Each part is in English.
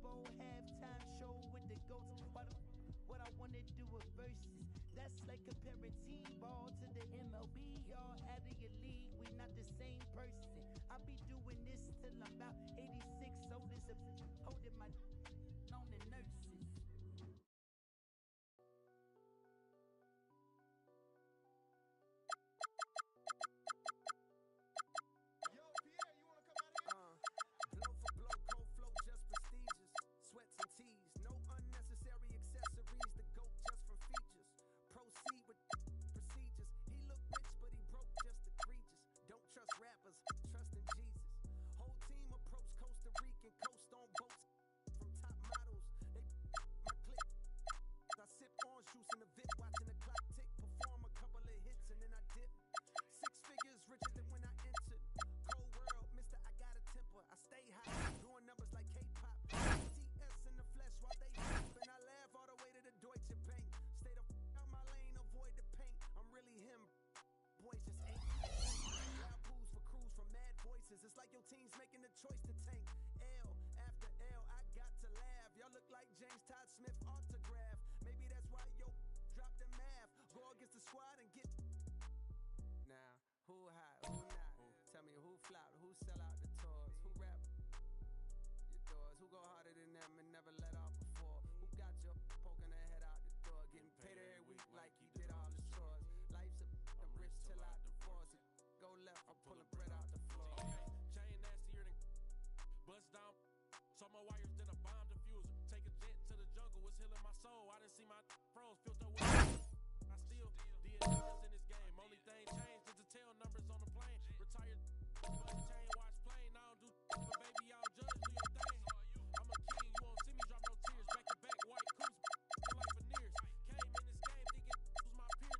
Bowl halftime show with the goats. What I wanna do with verses. That's like comparing T-ball to the MLB. Y'all out of your league, we not the same person. I'll be doing this till I'm about 86. Old as a holding my on the nurses. Yo, Pierre, you wanna come out here? Blow for blow, cold flow, just prestigious. Sweats and tees, no unnecessary accessories. The GOAT just for features. Proceed with procedures. He look rich, but he broke, just egregious. Don't trust rappers, trust in Jesus. Whole team approach Costa Rican, coast on boats from top models. They my click. I sip orange juice in the VIP, watching the clock tick. Perform a couple of hits and then I dip. 6 figures richer than when I entered. Cold world, mister, I got a temper. I stay high, doing numbers like K-pop. TS in the flesh while they jump, and I laugh all the way to the Deutsche Bank. Stay the out my lane, avoid the paint. I'm really him. Boys just ain't. Loud booze for crews from mad voices. It's like your team's making the choice to tank. L after L, I got to laugh. Y'all look like James Todd Smith autograph. Maybe that's why yo dropped the math. Go against the squad and get. Now, who hot, who not? Tell me who flop, who sell out the tours, who rap your doors, who go harder than them and never let off before, who got you poking their head out the door, getting paid every week like he did all the chores. Life's I'm rich till I divorce it. Go left, I'm pulling bread out the floor. Okay, chain nastier than bust down. So more wires than a bomb diffuser. Take a jet to the jungle, it's healing my soul. I didn't see my froze filter with I still did numbers in this game. Only thing changed is the tail numbers on the plane. Retired, chain watch plane. I don't do but baby, I don't judge, do your thing. I'm a king, you won't see me drop no tears. Back to back, white coops, like veneers. Came in this game thinking was my peer.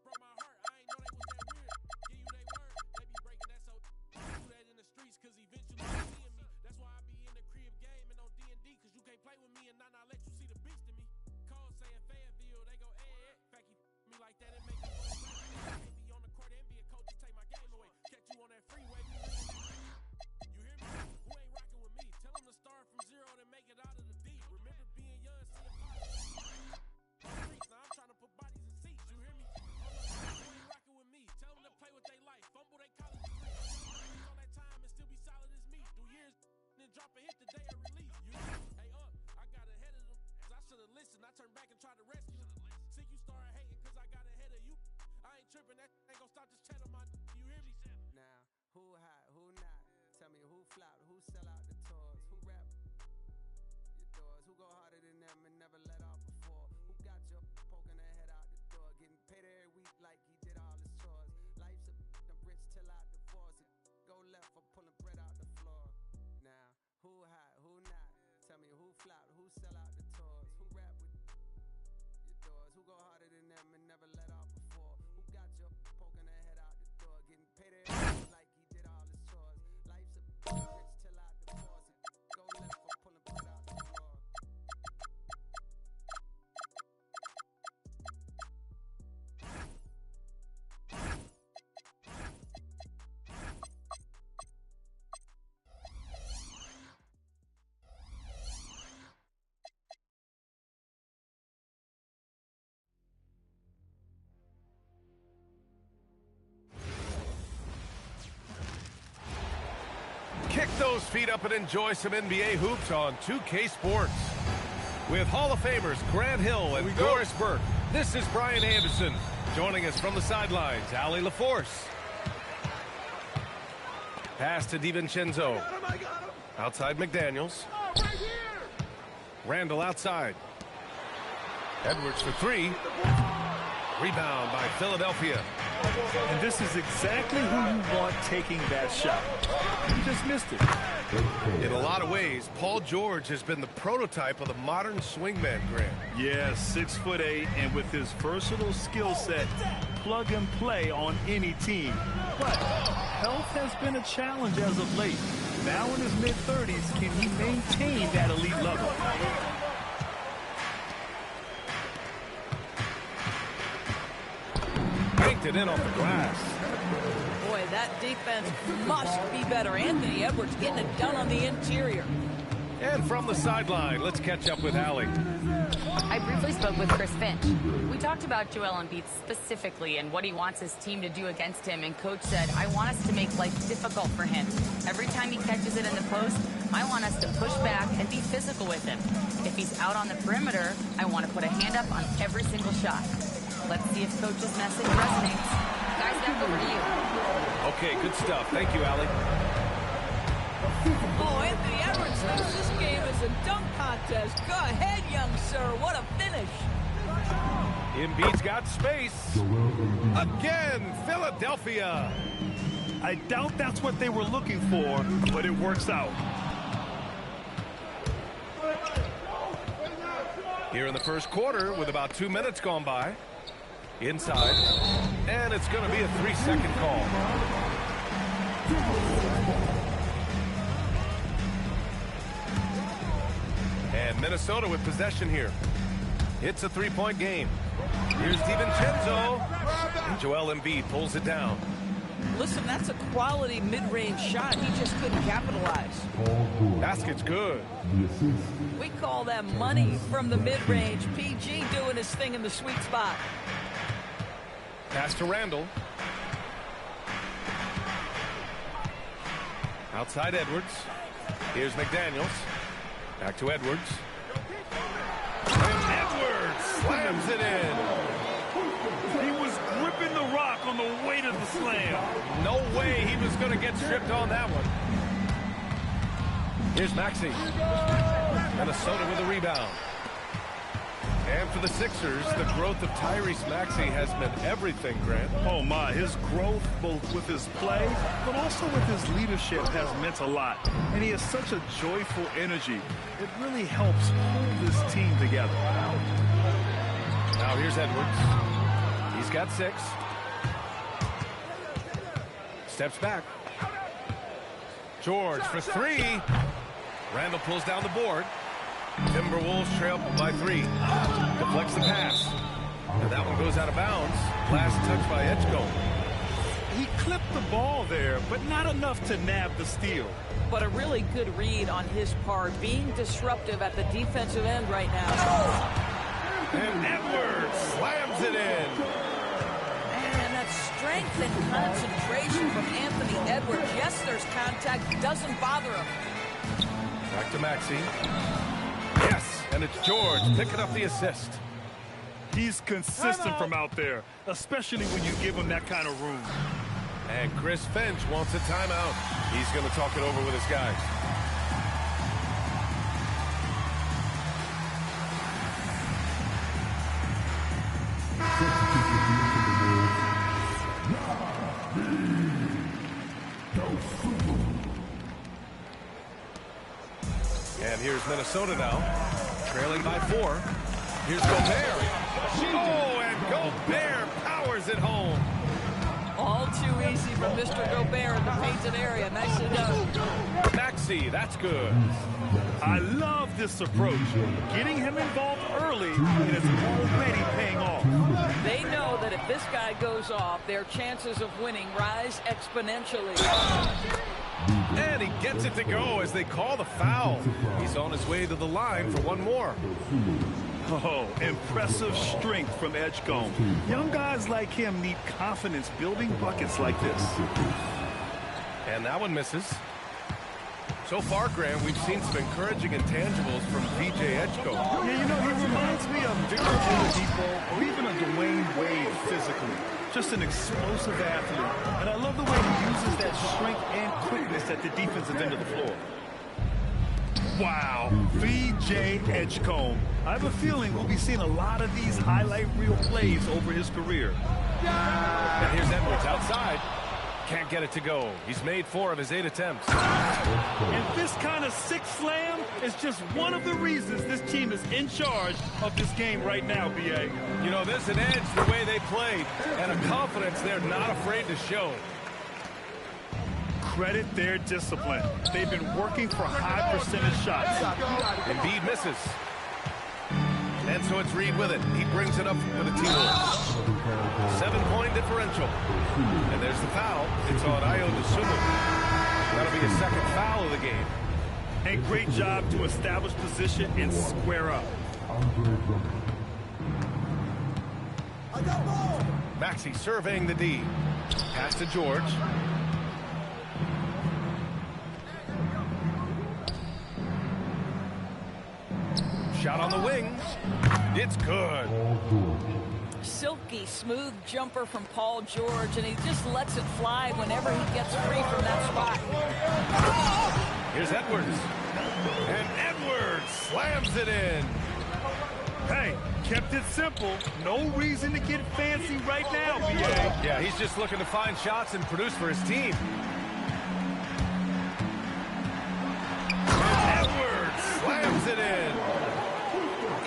Broke my heart, I ain't know they was that weird. Give you they word, they be breaking that so do that in the streets, cause eventually you seeing me. That's why I be in the crib game and on D&D, cause you can't play with me and not let you see the beast in me. Cole saying Fayetteville, they go fact he me like that, it make me can't be on the court and be a coach and take my game away. Catch you on that freeway. You hear me? Who ain't rocking with me? Tell them to start from zero and make it out of the deep. Remember being young, seeing bodies. Now I'm trying to put bodies in seats. You hear me? Who ain't rocking with me? Tell them to play with their life. Fumble they college degree. On that time and still be solid as me. Do years then drop a hit the day of release. You hear me? Hey I got ahead of them. I should've listened. I turned back and tried to rescue. See you started hating cause I got ahead of you. I ain't tripping, that ain't gon' stop this chat on my. You hear me? Now, who hot, who not? Tell me who flop, who sell out the tours, who rap your doors, who go harder than them and never let off before, who got you poking their head out the door, getting paid every week like he did all his chores. Life's I'm rich till I divorce it. Go left, I'm pulling bread out the floor. Now, who hot, who not? Tell me who flop, who sell out the tours, who rap with your doors, who go harder than them and never let off before, who got you poking their head out the door, getting paid every week like he did all his chores. Life's rich till I divorce it. Go left, I'm pulling bread out the floor. Kick those feet up and enjoy some NBA hoops on 2K Sports. With Hall of Famers Grant Hill and Doris Burke, this is Brian Anderson. Joining us from the sidelines, Allie LaForce. Pass to DiVincenzo. I got him. Outside McDaniels. Oh, right here. Randall outside. Edwards for three. Rebound by Philadelphia. And this is exactly who you want taking that shot. You just missed it. In a lot of ways, Paul George has been the prototype of the modern swingman, Grant. Yeah, 6'8", and with his versatile skill set, plug and play on any team. But health has been a challenge as of late. Now in his mid-30s, can he maintain that elite level? Banked it in off the glass. Boy, that defense must be better. Anthony Edwards getting it done on the interior. And from the sideline, let's catch up with Allie. I briefly spoke with Chris Finch. We talked about Joel Embiid specifically and what he wants his team to do against him, and Coach said, I want us to make life difficult for him. Every time he catches it in the post, I want us to push back and be physical with him. If he's out on the perimeter, I want to put a hand up on every single shot. Let's see if Coach's message resonates. Guys, back over to you. Okay, good stuff. Thank you, Allie. Oh, Anthony Edwards thinks this game is a dunk contest. Go ahead, young sir. What a finish. Embiid's got space. Again, Philadelphia. I doubt that's what they were looking for, but it works out. Here in the first quarter with about 2 minutes gone by. Inside. And it's going to be a 3-second call. And Minnesota with possession here. It's a 3-point game. Here's DiVincenzo. And Joel Embiid pulls it down. Listen, that's a quality mid-range shot. He just couldn't capitalize. Basket's good. We call that money from the mid-range. PG doing his thing in the sweet spot. Pass to Randall. Outside Edwards. Here's McDaniels. Back to Edwards. And Edwards slams it in. He was gripping the rock on the weight of the slam. No way he was going to get stripped on that one. Here's Maxey. Minnesota with a rebound. And for the Sixers, the growth of Tyrese Maxey has meant everything, Grant. Oh, my. His growth, both with his play, but also with his leadership, has meant a lot. And he has such a joyful energy. It really helps pull this team together. Now here's Edwards. He's got 6. Steps back. George for 3. Randall pulls down the board. Timberwolves trail by 3. Deflects the pass. And that one goes out of bounds. Last touch by Edgecombe. He clipped the ball there, but not enough to nab the steal. But a really good read on his part, being disruptive at the defensive end right now. And Edwards slams it in. And that strength and concentration from Anthony Edwards. Yes, there's contact. Doesn't bother him. Back to Maxey. Yes, and it's George picking up the assist. He's consistent from out there, especially when you give him that kind of room. And Chris Finch wants a timeout. He's going to talk it over with his guys. And here's Minnesota now, trailing by 4. Here's Gobert. Oh, and Gobert powers it home. All too easy from Mr. Gobert in the painted area. Nicely done. Maxey, that's good. I love this approach. Getting him involved early, and it's already paying off. They know that if this guy goes off, their chances of winning rise exponentially. And he gets it to go as they call the foul. He's on his way to the line for one more. Oh, impressive strength from Edgecombe. Young guys like him need confidence building buckets like this. And that one misses. So far, Graham, we've seen some encouraging intangibles from VJ Edgecombe. Yeah, you know, he reminds me of Victor Oladipo or even a Dwayne Wade physically. Just an explosive athlete. And I love the way he uses that strength and quickness at the defensive end of the floor. Wow, VJ Edgecombe. I have a feeling we'll be seeing a lot of these highlight reel plays over his career. And here's Edwards outside. Can't get it to go. He's made 4 of his 8 attempts. And this kind of six slam is just one of the reasons this team is in charge of this game right now, B.A. You know, there's an edge the way they played and a confidence they're not afraid to show. Credit their discipline. They've been working for high percentage shots. Embiid misses. And so it's Reed with it. He brings it up for the T-Wolves. 7-point differential. And there's the foul. It's on Ayo Dosunmu. That'll be his second foul of the game. And great job to establish position and square up. Maxey surveying the D. Pass to George. Shot on the wing. It's good. Silky smooth jumper from Paul George, and he just lets it fly whenever he gets free from that spot. Here's Edwards. And Edwards slams it in. Hey, kept it simple. No reason to get fancy right now, BA. Yeah, he's just looking to find shots and produce for his team. And Edwards slams it in.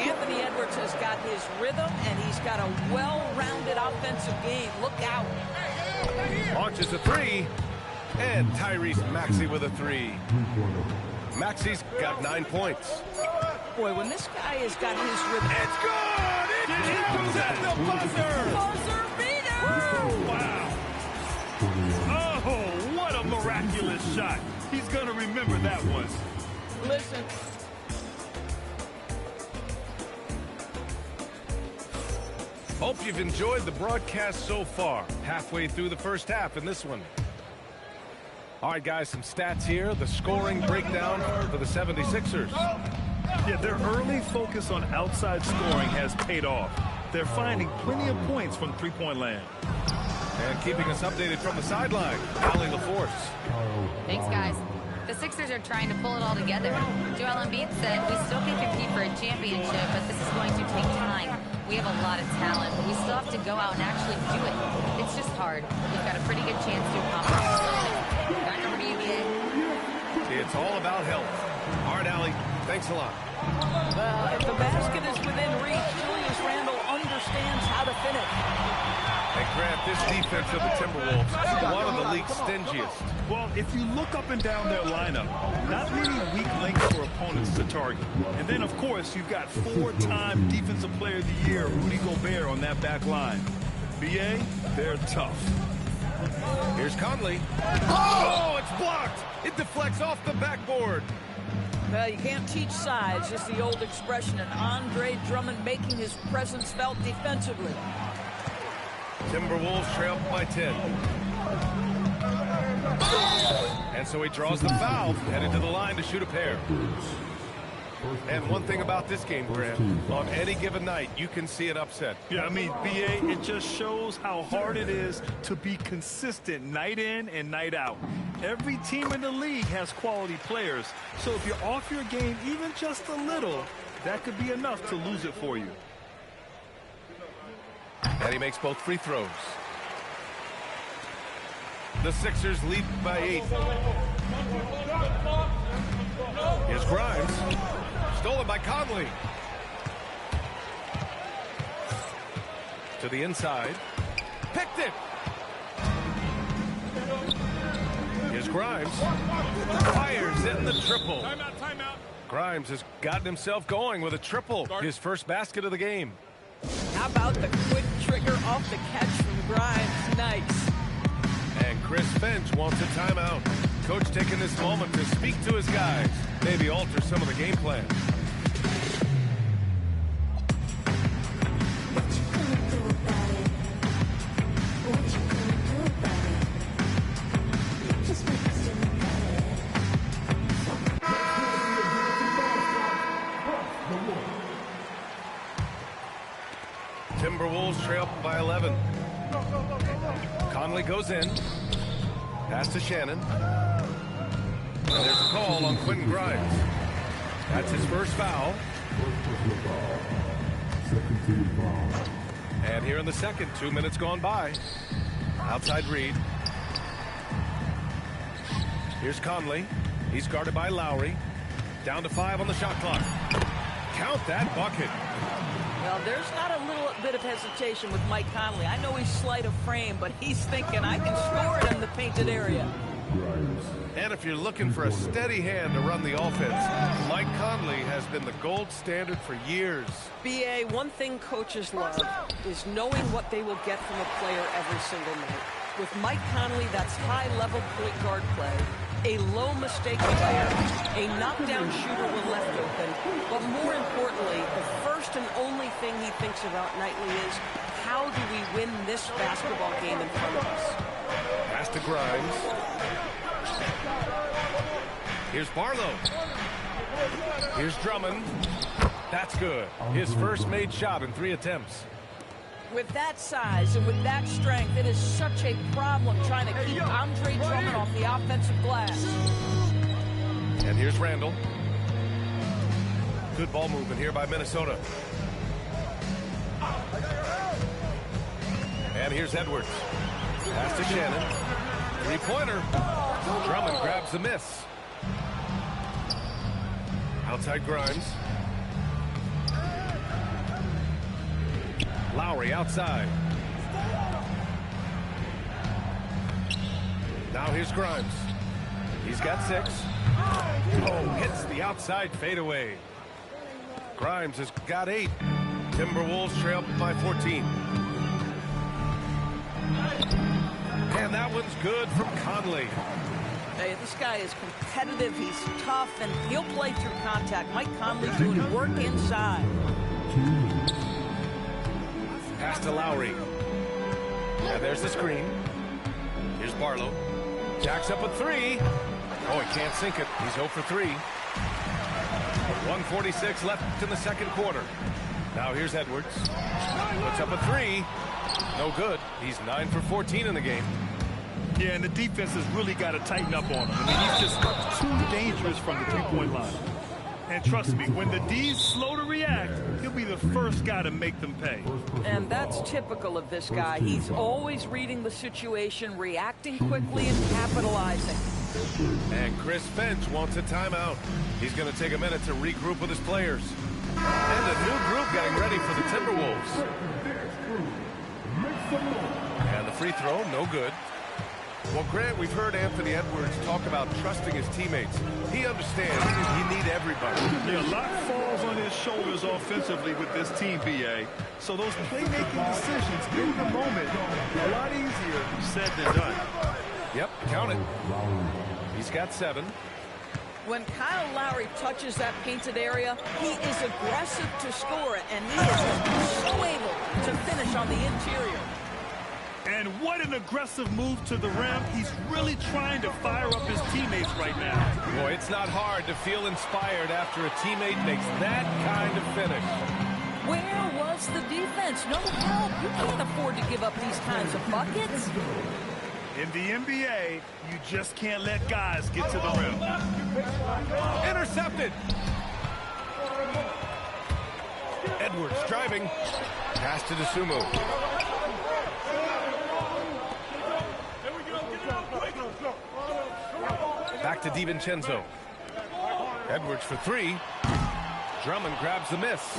Anthony Edwards has got his rhythm, and he's got a well-rounded offensive game. Look out. Launches a three. And Tyrese Maxey with a three. Maxey's got 9 points. Boy, when this guy has got his rhythm. It's good! It comes at the buzzer! Buzzer beater! Wow! Oh, what a miraculous shot. He's going to remember that one. Listen. Hope you've enjoyed the broadcast so far. Halfway through the first half in this one. All right, guys, some stats here. The scoring breakdown for the 76ers. Yeah, their early focus on outside scoring has paid off. They're finding plenty of points from three-point land. And keeping us updated from the sideline, Allie LaForce. Thanks, guys. The Sixers are trying to pull it all together. Joel Embiid said, "We still can compete for a championship, but this is going to take time. We have a lot of talent, but we still have to go out and actually do it. It's just hard. We've got a pretty good chance to accomplish something." Back over to you, BA. It's all about health. All right, Allie, thanks a lot. If the basket is within reach, Julius Randle understands how to finish. And Grant, this defense of the Timberwolves is one of the league's stingiest. Well, if you look up and down their lineup, not many weak links for opponents to target. And then, of course, you've got four-time Defensive Player of the Year, Rudy Gobert, on that back line. BA, they're tough. Here's Conley. Oh, it's blocked. It deflects off the backboard. Well, you can't teach size, is the old expression, and Andre Drummond making his presence felt defensively. Timberwolves trail by 10. And so he draws the foul, headed to the line to shoot a pair. And one thing about this game, Grant, on any given night, you can see it upset. Yeah, I mean, BA, it just shows how hard it is to be consistent night in and night out. Every team in the league has quality players, so if you're off your game even just a little, that could be enough to lose it for you. And he makes both free throws. The Sixers lead by 8. Here's Grimes. Stolen by Conley. To the inside. Picked it. Here's Grimes. Fires in the triple. Timeout. Grimes has gotten himself going with a triple. His first basket of the game. How about the quick trigger off the catch from Grimes? Nice. And Chris Finch wants a timeout. Coach taking this moment to speak to his guys. Maybe alter some of the game plan. Timberwolves trail by 11. Conley goes in. Pass to Shannon. And there's a call on Quentin Grimes. That's his first foul. And here in the second, 2 minutes gone by. Outside Reed. Here's Conley. He's guarded by Lowry. Down to 5 on the shot clock. Count that bucket. Well, there's not a little bit of hesitation with Mike Conley. I know he's slight of frame, but he's thinking, I can score it in the painted area. And if you're looking for a steady hand to run the offense, Mike Conley has been the gold standard for years. BA, one thing coaches love is knowing what they will get from a player every single night. With Mike Conley, that's high-level point guard play. A low mistake player, a knockdown shooter when left open, but more importantly, the first and only thing he thinks about nightly is, how do we win this basketball game in front of us? Pass to Grimes. Here's Barlow. Here's Drummond. That's good. His first made shot in 3 attempts. With that size and with that strength, it is such a problem trying to keep Andre Drummond off the offensive glass. And here's Randall. Good ball movement here by Minnesota. And here's Edwards. Pass to Shannon. 3-pointer. Drummond grabs the miss. Outside Grimes. Lowry outside. Now here's Grimes. He's got 6. Oh, hits the outside fadeaway. Grimes has got 8. Timberwolves trail by 14. And that one's good from Conley. Hey, this guy is competitive, he's tough, and he'll play through contact. Mike Conley's doing work inside. Pass to Lowry. And there's the screen. Here's Barlow. Jacks up a 3. Oh, he can't sink it. He's 0 for 3. 1:46 left in the second quarter. Now here's Edwards. Puts up a 3. No good. He's 9 for 14 in the game. Yeah, and the defense has really got to tighten up on him. I mean, he's just too dangerous from the three-point line. And trust me, when the D's slow to react, he'll be the first guy to make them pay. And that's typical of this guy. He's always reading the situation, reacting quickly, and capitalizing. And Chris Finch wants a timeout. He's going to take a minute to regroup with his players. And a new group getting ready for the Timberwolves. And the free throw, no good. Well, Grant, we've heard Anthony Edwards talk about trusting his teammates. He understands he need everybody. Yeah, a lot falls on his shoulders offensively with this team, BA. So those playmaking decisions in the moment are a lot easier said than done. Yep, count it. He's got 7. When Kyle Lowry touches that painted area, he is aggressive to score it, and he is so able to finish on the interior. And what an aggressive move to the rim. He's really trying to fire up his teammates right now. Boy, it's not hard to feel inspired after a teammate makes that kind of finish. Where was the defense? No help. You can't afford to give up these kinds of buckets. In the NBA, you just can't let guys get to the rim. Intercepted. Edwards driving. Pass to DeSumo. Back to DiVincenzo. Edwards for 3. Drummond grabs the miss.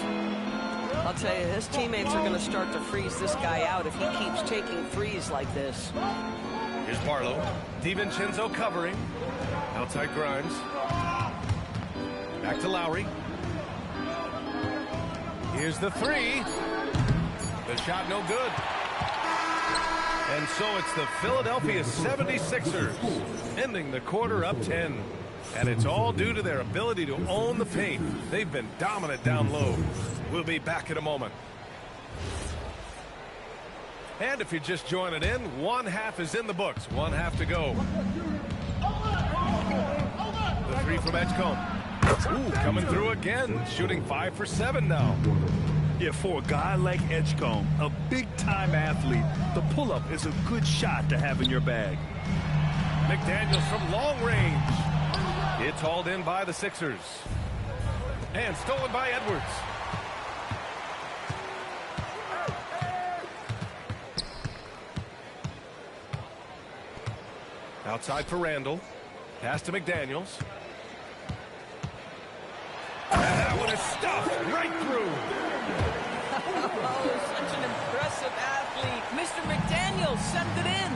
I'll tell you, his teammates are going to start to freeze this guy out if he keeps taking threes like this. Here's Barlow. DiVincenzo covering. Outside Grimes. Back to Lowry. Here's the 3. The shot no good. And so it's the Philadelphia 76ers ending the quarter up 10. And it's all due to their ability to own the paint. They've been dominant down low. We'll be back in a moment. And if you're just joining in, 1 half is in the books. 1 half to go. The 3 from Edgecombe. Ooh, coming through again. Shooting 5 for 7 now. Yeah, for a guy like Edgecombe, a big-time athlete, the pull-up is a good shot to have in your bag. McDaniels from long range. It's hauled in by the Sixers. And stolen by Edwards. Outside for Randall. Pass to McDaniels. And that one is stuffed right through. Oh, such an impressive athlete. Mr. McDaniels, send it in.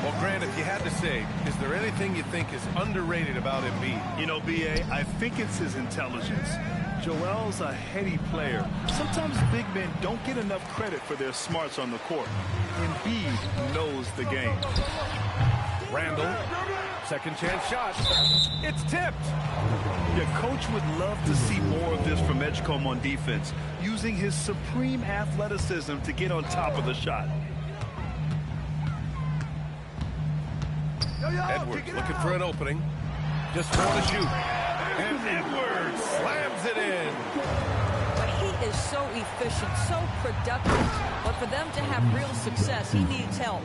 Well, Grant, if you had to say, is there anything you think is underrated about Embiid? You know, B.A., I think it's his intelligence. Joel's a heady player. Sometimes big men don't get enough credit for their smarts on the court. Embiid knows the game. Randall second chance shot. It's tipped. Your coach would love to see more of this from Edgecombe on defense, using his supreme athleticism to get on top of the shot. Edwards looking for an opening. Just four to shoot. And Edwards slams it in. But he is so efficient, so productive. But for them to have real success, he needs help.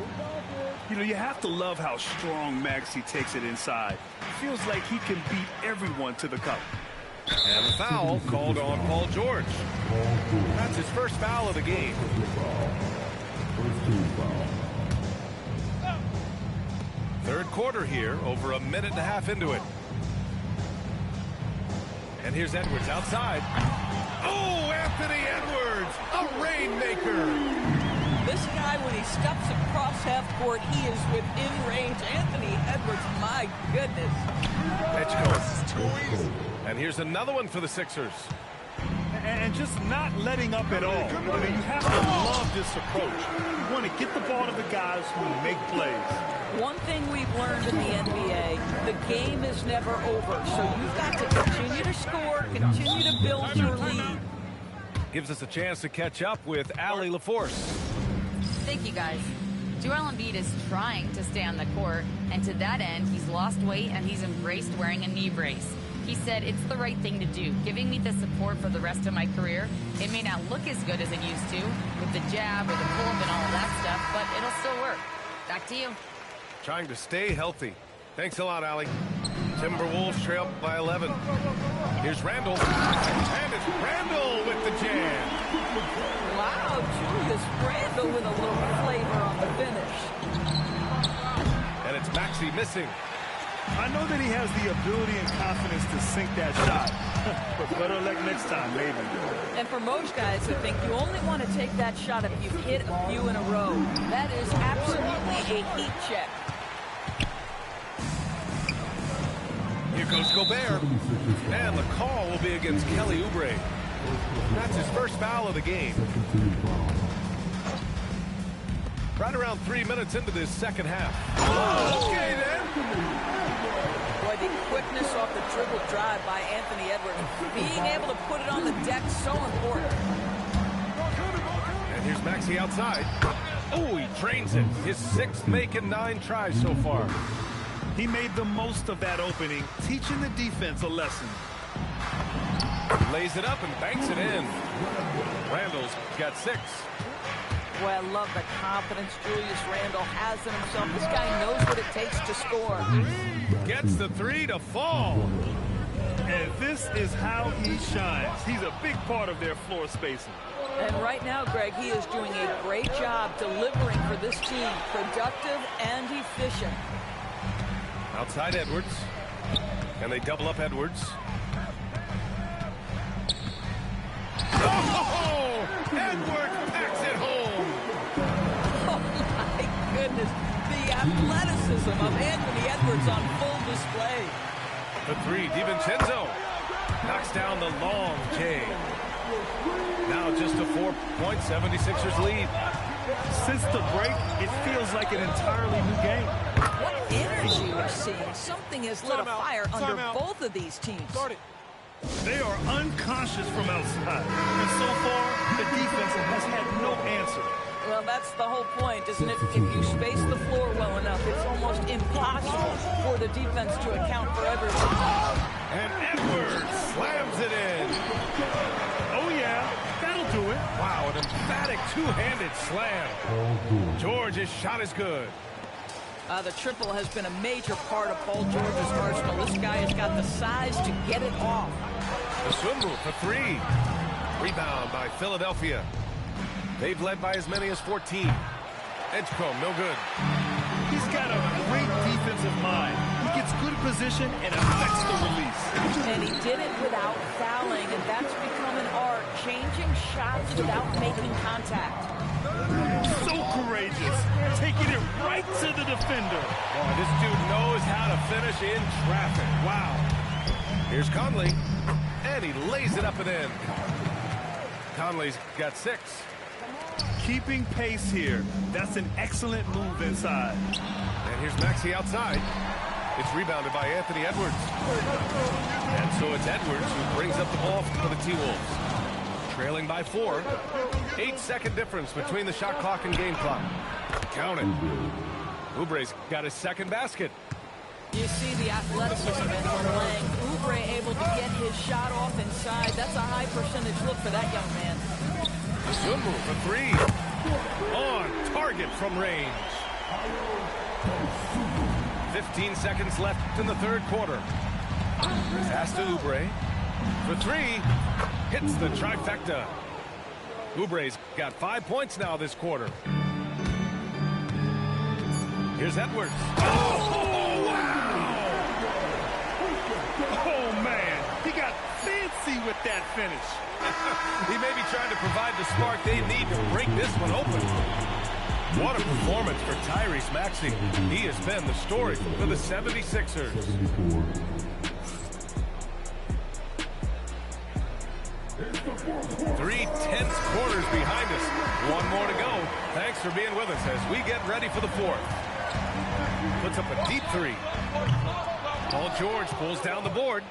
You know, you have to love how strong Maxey takes it inside. Feels like he can beat everyone to the cup. And the foul called on Paul George. That's his first foul of the game. Third quarter here, over a minute and a half into it. And here's Edwards outside. Oh, Anthony Edwards, a rainmaker. This guy, when he steps across half court, he is within range. Anthony Edwards, my goodness. Edgecombe. And here's another one for the Sixers. And just not letting up at all. I mean, you have to love this approach. You want to get the ball to the guys who make plays. One thing we've learned in the NBA, the game is never over. So you've got to continue to score, continue to build your lead. Gives us a chance to catch up with Allie LaForce. Thank you, guys. Joel Embiid is trying to stay on the court, and to that end, he's lost weight and he's embraced wearing a knee brace. He said, it's the right thing to do, giving me the support for the rest of my career. It may not look as good as it used to, with the jab or the pull-up and all of that stuff, but it'll still work. Back to you. Trying to stay healthy. Thanks a lot, Allie. Timberwolves trail by 11. Here's Randall. And it's Randall with the jam. Wow, Julius Randall with a little flavor on the finish. And it's Maxey missing. I know that he has the ability and confidence to sink that shot. But better luck next time, maybe. And for most guys who think you only want to take that shot if you've hit a few in a row, that is absolutely a heat check. Here goes Gobert. And the call will be against Kelly Oubre. That's his first foul of the game. Right around 3 minutes into this second half. Oh, okay, then. Boy, the quickness off the dribble drive by Anthony Edwards. Being able to put it on the deck, so important. And here's Maxey outside. Oh, he drains it. His sixth make in 9 tries so far. He made the most of that opening, teaching the defense a lesson. Lays it up and banks it in. Randall's got 6. Boy, I love the confidence Julius Randall has in himself. This guy knows what it takes to score. Gets the 3 to fall. And this is how he shines. He's a big part of their floor spacing. And right now, Greg, he is doing a great job delivering for this team. Productive and efficient. Outside Edwards. And they double up Edwards. Oh! Edwards packs it home. Oh, my goodness. The athleticism of Anthony Edwards on full display. The 3, DiVincenzo knocks down the long J. Now just a 4-point 76ers lead. Since the break, it feels like an entirely new game. What energy we're seeing. Something has lit a fire under both of these teams. They are unconscious from outside. And so far, the defense has had no answer. Well, that's the whole point, isn't it? If you space the floor well enough, it's almost impossible for the defense to account for everything. And Edwards slams it in. Oh, yeah. That'll do it. Wow, an emphatic two-handed slam. George's shot is good. The triple has been a major part of Paul George's arsenal. This guy has got the size to get it off. The swim move for 3. Rebound by Philadelphia. They've led by as many as 14. Edgecombe, no good. He's got a great defensive mind. He gets good position and affects the release. And he did it without fouling, and that's become an art, changing shots without making contact. So courageous, taking it right to the defender. Oh, this dude knows how to finish in traffic. Wow. Here's Conley, and he lays it up and in. Conley's got 6. Keeping pace here. That's an excellent move inside. And here's Maxey outside. It's rebounded by Anthony Edwards. And so it's Edwards who brings up the ball for the T-Wolves. Trailing by 4. 8-second difference between the shot clock and game clock. Count it. Oubre's got his second basket. You see the athleticism in Lang. Oubre able to get his shot off inside. That's a high percentage look for that young man. Good move for 3. On target from range. 15 seconds left in the third quarter. Pass to Oubre. For 3. Hits the trifecta. Oubre's got 5 points now this quarter. Here's Edwards. Oh, wow! Oh, man. He got fancy with that finish. He may be trying to provide the spark they need to break this one open. What a performance for Tyrese Maxey. He has been the story for the 76ers. 3 tense quarters behind us. One more to go. Thanks for being with us as we get ready for the fourth. Puts up a deep 3. Paul George pulls down the board.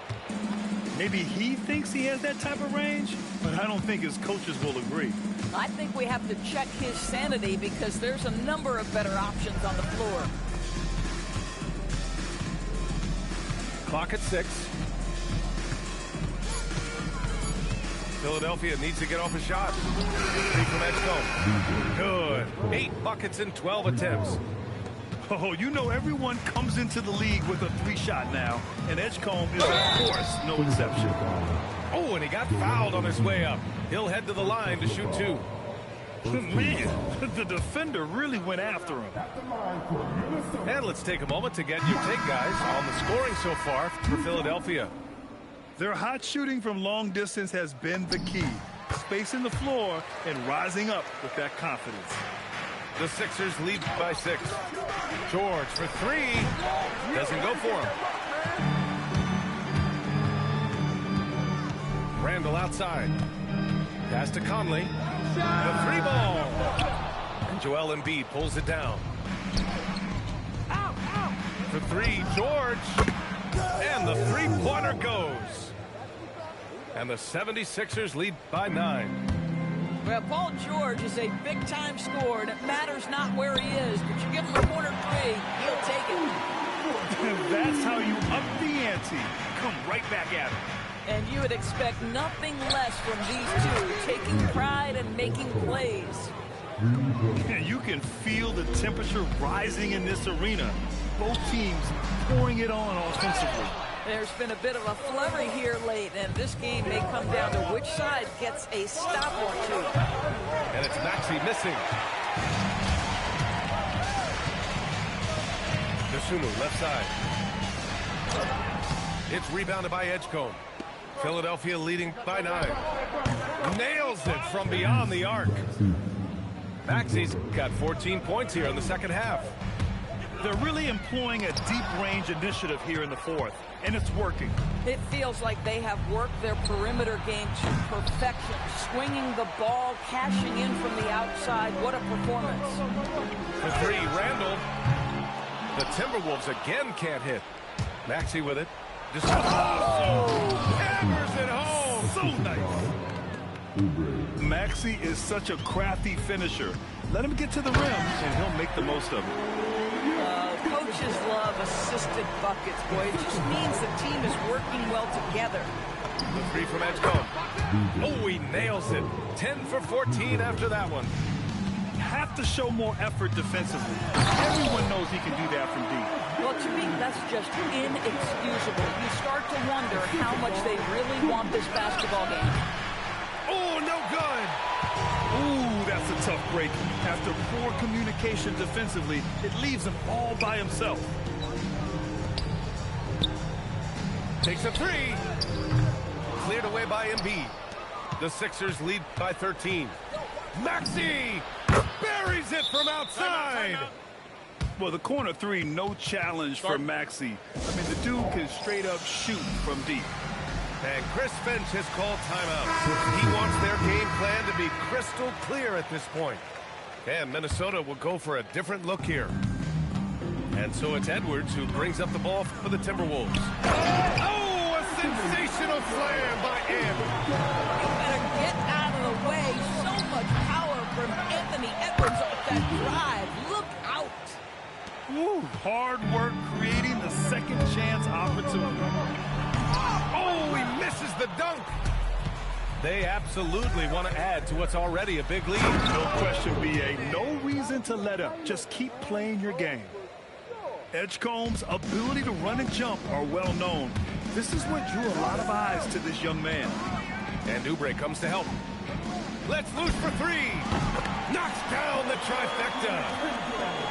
Maybe he thinks he has that type of range, but I don't think his coaches will agree. I think we have to check his sanity because there's a number of better options on the floor. Clock at 6. Philadelphia needs to get off a shot. 3 from Edgecombe. Good. 8 buckets in 12 attempts. Oh, you know everyone comes into the league with a 3-shot now, and Edgecombe is, of course, no exception. Oh, and he got fouled on his way up. He'll head to the line to shoot 2. Man, the defender really went after him. And let's take a moment to get your take, guys, on the scoring so far for Philadelphia. Their hot shooting from long distance has been the key. Spacing the floor and rising up with that confidence. The Sixers lead by 6. George for 3. Doesn't go for him. Randall outside. Pass to Conley. The 3 ball. And Joel Embiid pulls it down. For 3, George. And the 3-pointer goes. And the 76ers lead by 9. Well, Paul George is a big-time scorer, and it matters not where he is, but you give him a corner 3, he'll take it. That's how you up the ante. Come right back at him. And you would expect nothing less from these two, taking pride and making plays. And you can feel the temperature rising in this arena. Both teams pouring it on offensively. There's been a bit of a flurry here late, and this game may come down to which side gets a stop or 2. And it's Maxey missing. Dosunmu left side. It's rebounded by Edgecombe. Philadelphia leading by 9. Nails it from beyond the arc. Maxey's got 14 points here in the second half. They're really employing a deep range initiative here in the fourth, and it's working. It feels like they have worked their perimeter game to perfection, swinging the ball, cashing in from the outside. What a performance. For 3, Randall. The Timberwolves again can't hit. Maxey with it. Just hammers it home. So nice. Maxey is such a crafty finisher. Let him get to the rim, and he'll make the most of it. Coaches love assisted buckets, boy. It just means the team is working well together. The 3 from Edgecombe. Oh, he nails it. 10 for 14 after that one. Have to show more effort defensively. Everyone knows he can do that from deep. Well, to me, that's just inexcusable. You start to wonder how much they really want this basketball game. Oh, no good. Ooh, that's a tough break. After poor communication defensively, it leaves him all by himself. Takes a 3. Cleared away by Embiid. The Sixers lead by 13. Maxey buries it from outside. Well, the corner 3, no challenge for Maxey. I mean, the dude can straight up shoot from deep. And Chris Finch has called timeout. He wants their game plan to be crystal clear at this point. And Minnesota will go for a different look here. And so it's Edwards who brings up the ball for the Timberwolves. Oh, a sensational slam by Ant. You better get out of the way. So much power from Anthony Edwards off that drive. Look out. Woo, hard work creating the second chance opportunity. Oh, he misses the dunk. They absolutely want to add to what's already a big lead. No question, B.A. No reason to let up. Just keep playing your game. Edgecombe's ability to run and jump are well known. This is what drew a lot of eyes to this young man. And Oubre comes to help. Let's loose for three. Knocks down the trifecta.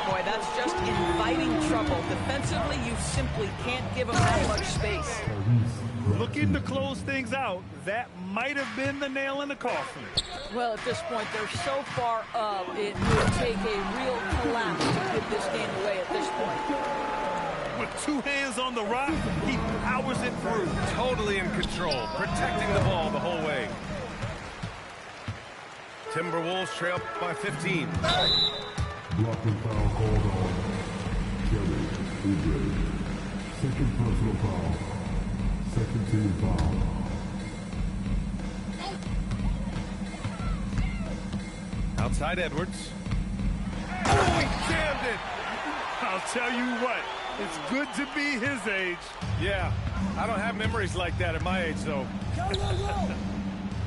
Boy, that's just inviting trouble. Defensively, you simply can't give him that much space. Looking to close things out, that might have been the nail in the coffin. Well, at this point, they're so far up, it would take a real collapse to give this game away at this point. With two hands on the rock, he powers it through. Totally in control, protecting the ball the whole way. Timberwolves trail by 15. Blocking foul called on Kelly Oubre. Second personal foul. Second team foul. Outside Edwards. Oh, he jammed it! I'll tell you what, it's good to be his age. Yeah, I don't have memories like that at my age, though.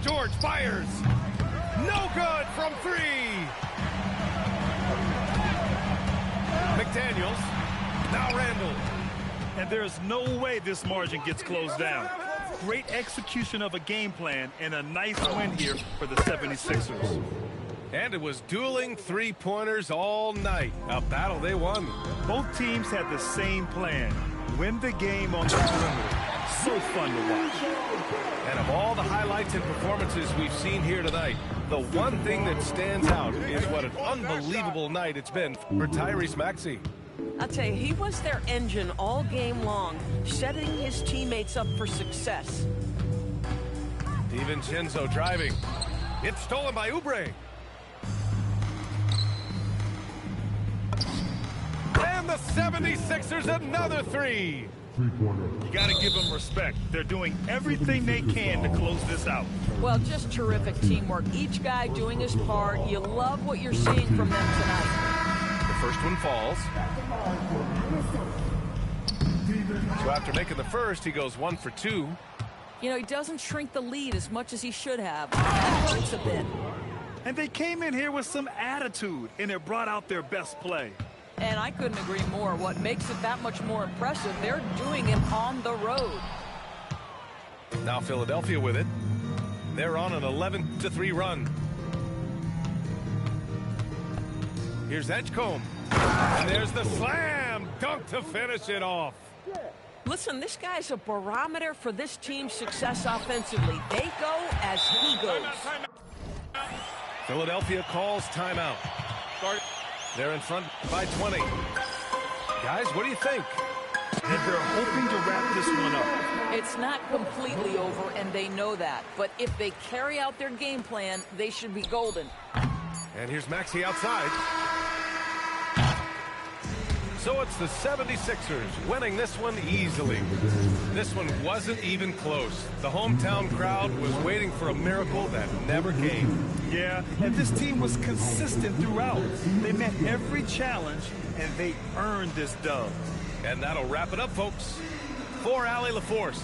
George fires! No good from three! McDaniels, now Randall. And there's no way this margin gets closed down. Great execution of a game plan and a nice win here for the 76ers. And it was dueling three-pointers all night. A battle they won. Both teams had the same plan. Win the game on the perimeter. So fun to watch. And of all the highlights and performances we've seen here tonight, the one thing that stands out is what an unbelievable night it's been for Tyrese Maxey. I'll tell you, he was their engine all game long, setting his teammates up for success. DiVincenzo driving. It's stolen by Oubre. And the 76ers another three. You got to give them respect. They're doing everything they can to close this out. Well, just terrific teamwork. Each guy doing his part. You love what you're seeing from them tonight. The first one falls. So after making the first, he goes 1 for 2. You know, he doesn't shrink the lead as much as he should have. That hurts a bit. And they came in here with some attitude, and it brought out their best play. And I couldn't agree more. What makes it that much more impressive, they're doing it on the road. Now Philadelphia with it. They're on an 11-3 run. Here's Edgecombe. And there's the slam dunk to finish it off. Listen, this guy's a barometer for this team's success offensively. They go as he goes. Philadelphia calls timeout. They're in front by 20. Guys, what do you think? And they're hoping to wrap this one up. It's not completely over, and they know that. But if they carry out their game plan, they should be golden. And here's Maxey outside. So it's the 76ers winning this one easily. This one wasn't even close. The hometown crowd was waiting for a miracle that never came. Yeah, and this team was consistent throughout. They met every challenge, and they earned this dub. And that'll wrap it up, folks. For Allie LaForce.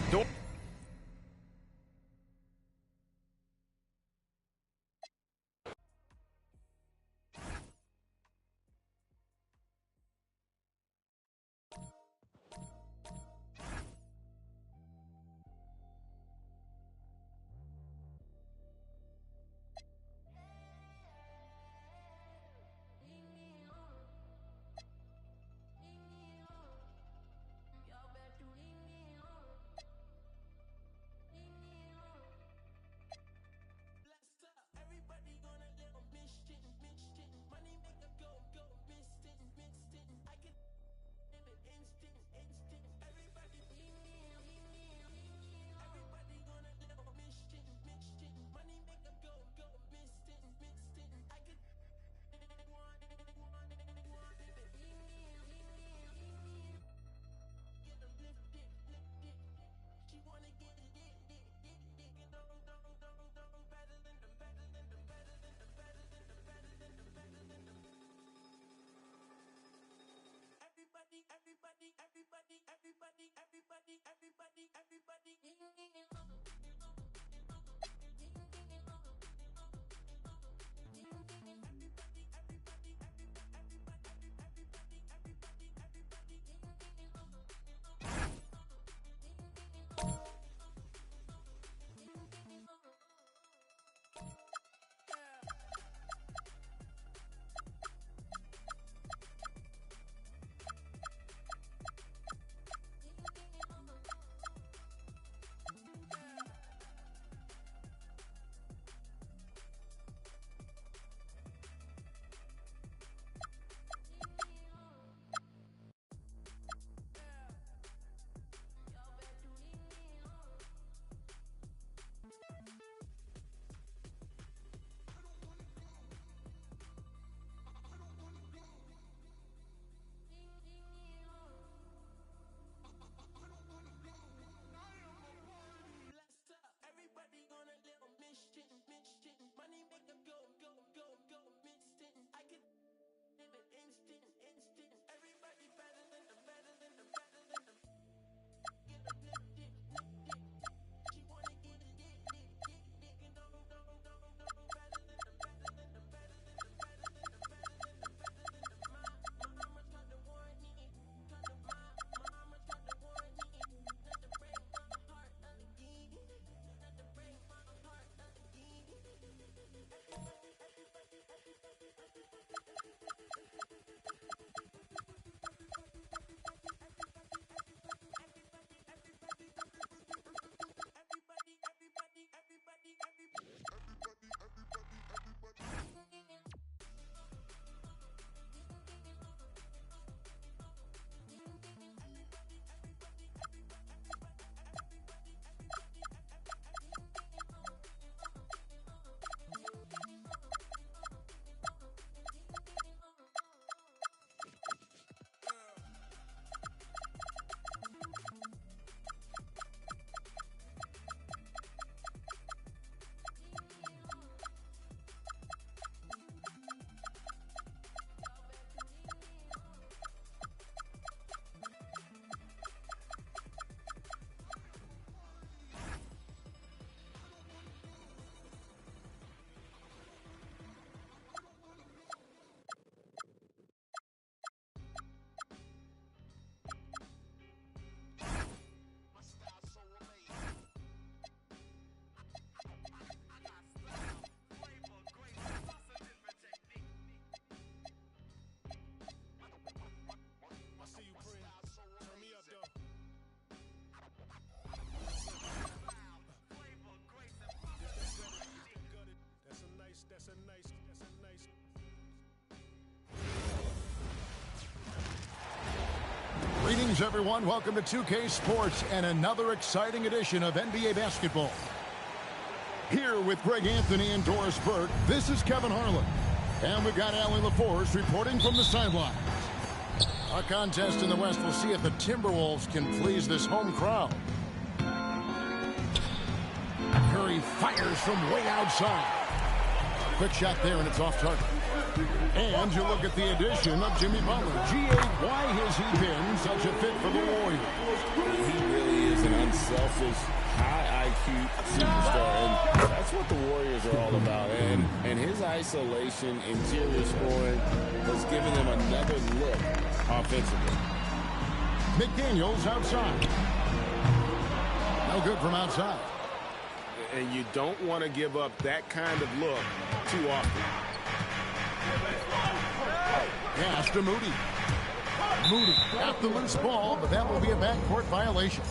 Greetings, everyone. Welcome to 2K Sports and another exciting edition of NBA basketball. Here with Greg Anthony and Doris Burke, this is Kevin Harlan. And we've got Allie LaForce reporting from the sidelines. Our contest in the West will see if the Timberwolves can please this home crowd. Curry fires from way outside. Quick shot there, and it's off target. And you look at the addition of Jimmy Butler. G.A., why has he been such a fit for the Warriors? He really is an unselfish, high IQ superstar, and that's what the Warriors are all about. And his isolation, interior scoring has given them another look offensively. McDaniels outside. No good from outside. And you don't want to give up that kind of look too often. Pass to Moody. Moody got the loose ball, but that will be a backcourt violation.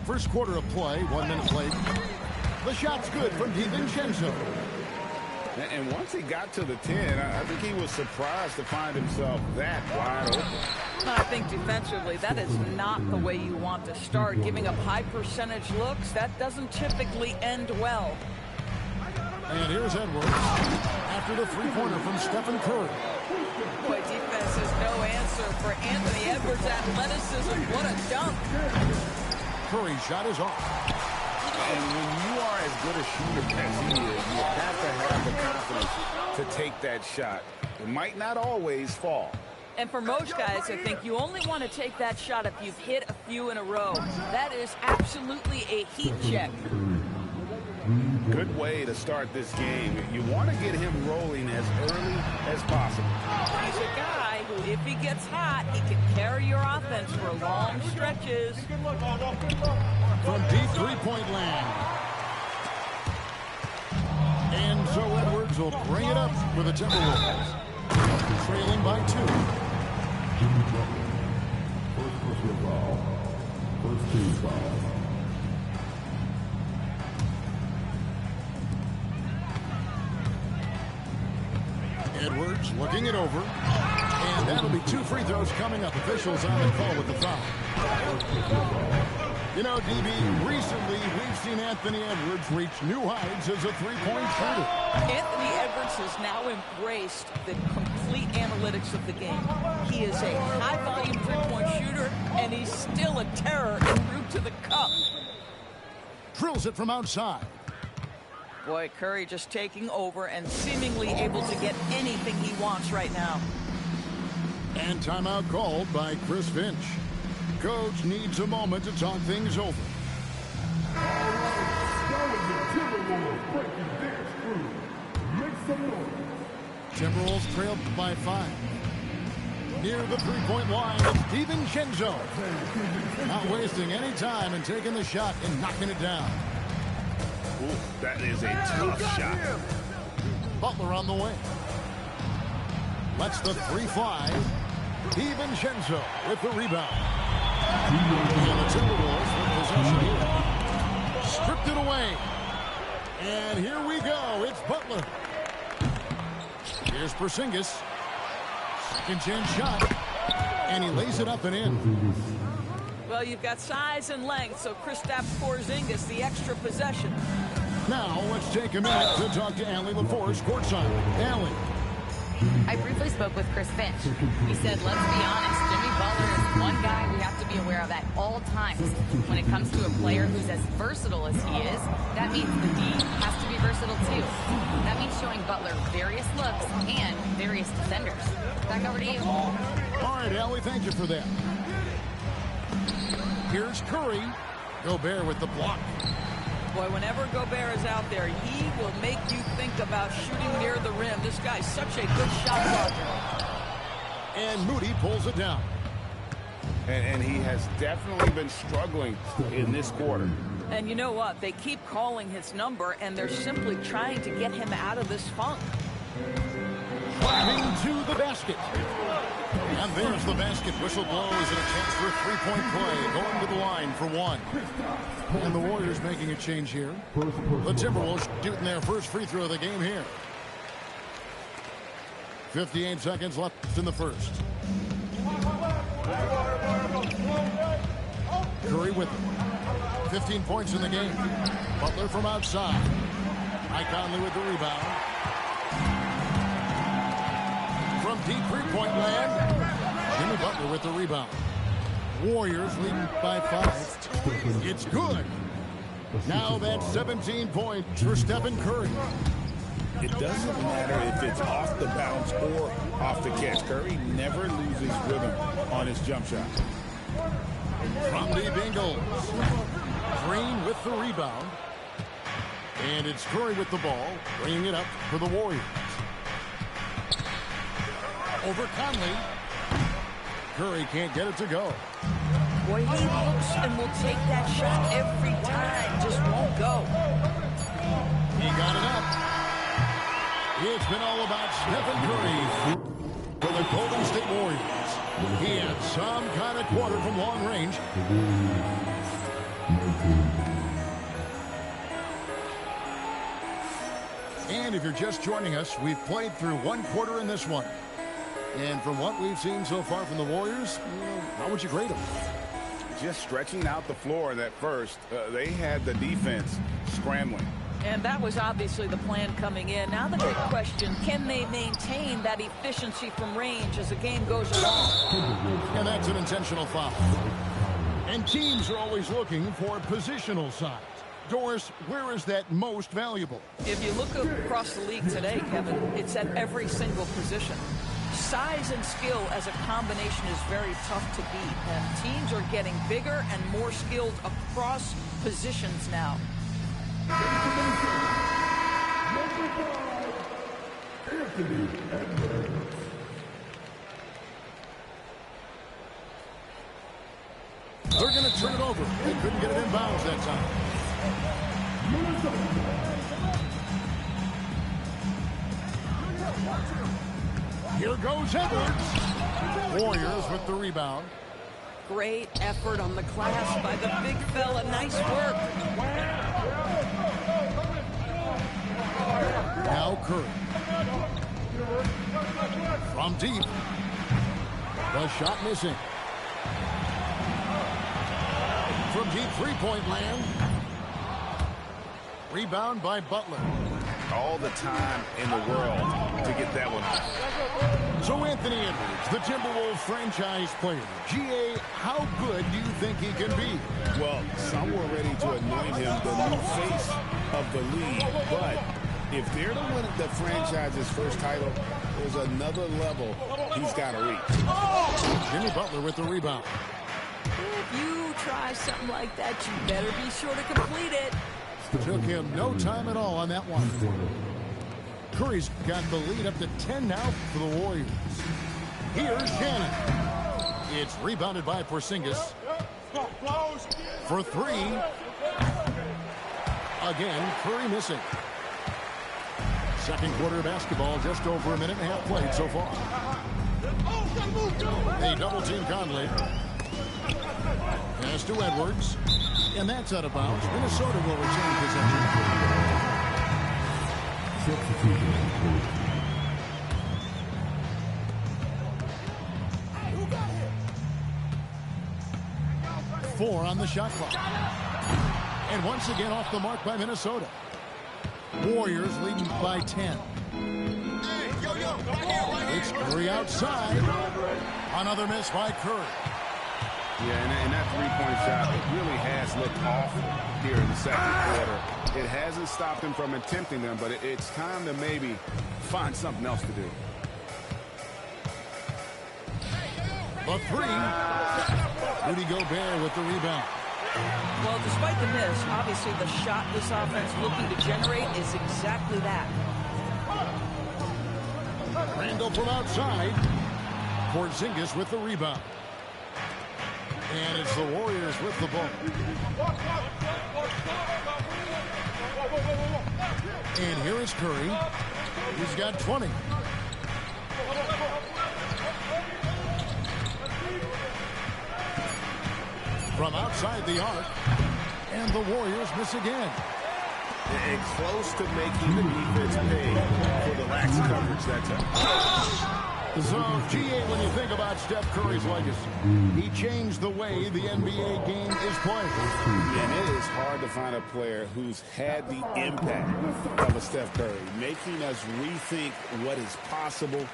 First quarter of play, 1 minute played. The shot's good from DiVincenzo. And once he got to the 10, I think he was surprised to find himself that wide open. I think defensively, that is not the way you want to start. Giving up high percentage looks, that doesn't typically end well. And here's Edwards after the three-pointer from Stephen Curry. Boy, defense is no answer for Anthony Edwards' athleticism. What a dunk. Curry's shot is off. And when you are as good a shooter as he is, you have to have the confidence to take that shot. It might not always fall. And for most guys, I think you only want to take that shot if you've hit a few in a row. That is absolutely a heat check. Good way to start this game. You want to get him rolling as early as possible. He's a guy who, if he gets hot, he can carry your offense for long stretches. From deep three-point land. And so Edwards will bring it up for the Timberwolves. Trailing by 2. Jimmy Butler. First personal foul. First team foul. Edwards looking it over. And that'll be 2 free throws coming up. Officials on the call with the foul. You know, DB, recently we've seen Anthony Edwards reach new heights as a three-point shooter. Anthony Edwards has now embraced the complete analytics of the game. He is a high-volume three-point shooter, and he's still a terror en route to the cup. Drills it from outside. Boy, Curry just taking over and seemingly able to get anything he wants right now. And timeout called by Chris Finch. Coach needs a moment to talk things over. Timberwolves trailed by 5. Near the three-point line, it's DiVincenzo. Not wasting any time and taking the shot and knocking it down. Ooh, that is a tough shot. Butler on the way. Lets the 3 fly. DiVincenzo with the rebound. And the Timberwolves with possession here. Stripped it away. And here we go. It's Butler. Here's Porzingis. Second chance shot. And he lays it up and in. Well, you've got size and length, so Kristaps Porzingis, the extra possession. Now let's take a minute to talk to Allie LaForce courtside. Allie. I briefly spoke with Chris Finch. He said, let's be honest, Jimmy Butler is one guy we have to be aware of at all times. When it comes to a player who's as versatile as he is, that means the D has to be versatile too. That means showing Butler various looks and various defenders. Back over to you. All right, Allie, thank you for that. Here's Curry. Gobert with the block. Boy, whenever Gobert is out there, he will make you think about shooting near the rim. This guy's such a good shot blocker. And Moody pulls it down. And he has definitely been struggling in this quarter. And you know what? They keep calling his number, and they're simply trying to get him out of this funk. Driving to the basket. And there's the basket. Whistle blows and a chance for a three-point play. Going to the line for one. And the Warriors making a change here. The Timberwolves shooting their first free throw of the game here. 58 seconds left in the first. Curry with it. 15 points in the game. Butler from outside. Mike Conley with the rebound. From deep three-point land, Jimmy Butler with the rebound. Warriors leading by 5. It's good. Now that's 17 points for Stephen Curry. It doesn't matter if it's off the bounce or off the catch. Curry never loses rhythm on his jump shot. From the Bengals, Green with the rebound. And it's Curry with the ball, bringing it up for the Warriors. Over Conley. Curry can't get it to go. Boy, he looks and will take that shot every time. Just won't go. He got it up. It's been all about Stephen Curry for the Golden State Warriors. He had some kind of quarter from long range. And if you're just joining us, we've played through one quarter in this one. And from what we've seen so far from the Warriors, how would you grade them? Just stretching out the floor in that first. They had the defense scrambling. And that was obviously the plan coming in. Now the big question, can they maintain that efficiency from range as the game goes along? And that's an intentional foul. And teams are always looking for positional size. Doris, where is that most valuable? If you look across the league today, Kevin, it's at every single position. Size and skill as a combination is very tough to beat. And teams are getting bigger and more skilled across positions now. They're going to turn it over. They couldn't get it in bounds that time. Here goes Edwards. Warriors with the rebound. Great effort on the glass by the big fella. Nice work. Now Curry. From deep. The shot missing. From deep three-point land. Rebound by Butler. All the time in the world to get that one off. So Anthony Edwards, the Timberwolves franchise player. G.A., how good do you think he can be? Well, some were ready to anoint him the new face of the league, but if they're to win the franchise's first title, there's another level he's got to reach. Jimmy Butler with the rebound. If you try something like that, you better be sure to complete it. Took him no time at all on that one. Curry's got the lead up to 10 now for the Warriors. Here's Shannon. It's rebounded by Porzingis. For three. Again, Curry missing. Second quarter of basketball, just over a minute and a half played so far. They double team Conley. Pass to Edwards. And that's out of bounds. Minnesota will retain possession. Four on the shot clock. And once again off the mark by Minnesota. Warriors leading by 10. It's Curry outside. Another miss by Curry. Yeah, and that three-point shot, it really has looked awful here in the second quarter. It hasn't stopped him from attempting them, but it's time to maybe find something else to do. The three. Rudy Gobert with the rebound. Well, despite the miss, obviously the shot this offense looking to generate is exactly that. Randall from outside. Porzingis with the rebound. And it's the Warriors with the ball. And here is Curry. He's got 20. from outside the arc. And the Warriors miss again. And close to making the defense pay for the lax coverage that time. So, G.A., when you think about Steph Curry's legacy, he changed the way the NBA game is played. And it is hard to find a player who's had the impact of a Steph Curry, making us rethink what is possible.